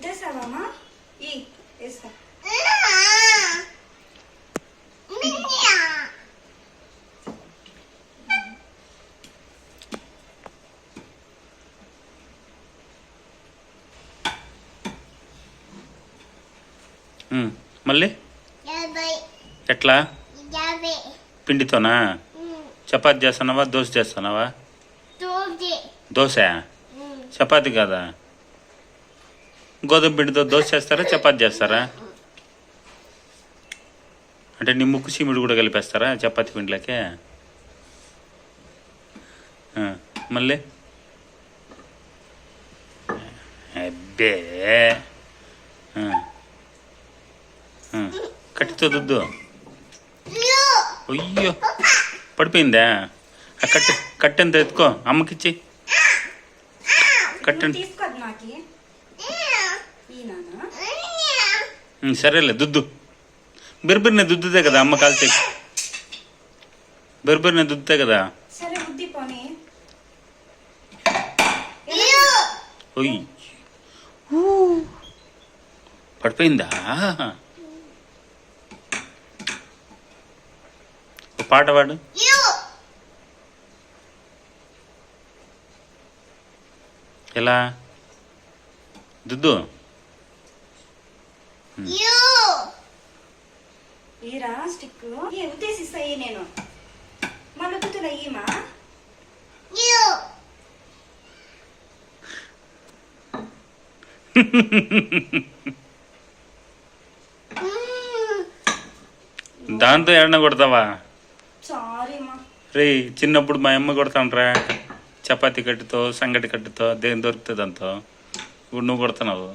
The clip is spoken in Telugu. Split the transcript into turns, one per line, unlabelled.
రుద్దేసావమ్మా ఈ వేస్తా
మళ్ళీ ఎట్లా పిండితోనా చపాతి చేస్తున్నావా దోశ చేస్తున్నావా దోశ చపాతి కాదా గోధుమ పిండితో దోశ చేస్తారా చపాతి చేస్తారా అంటే నీ ముక్కు చీమిడి కూడా కలిపేస్తారా చపాతి పిండిలోకే మళ్ళీ అబ్బే కట్టితో దుద్దు అయ్యో పడిపోయిందా ఆ కట్టెంత ఎత్తుకో అమ్మకిచ్చి కట్టండి సరేలే దుద్దు బెర్బెరినే దుద్దుతే కదా అమ్మ కాల్చే బెర్బెరినే దుద్దుతే కదా ఒయ్ పడిపోయిందా పాట పాడు ఎలా దుద్దు
ఈరా స్టిక్ ఉద్దేశిస్తాయి నేను మళ్ళీ గుర్తున్నా ఈమా
దాంతో ఎన్న కొడతావా
సారీమా
రే చిన్నప్పుడు మా అమ్మ కొడతాంట్రా చపాతీ కట్టుతో సంగటి కట్టుతో దేని దొరుకుతుంది అంతో ఇప్పుడు నువ్వు కొడుతున్నావు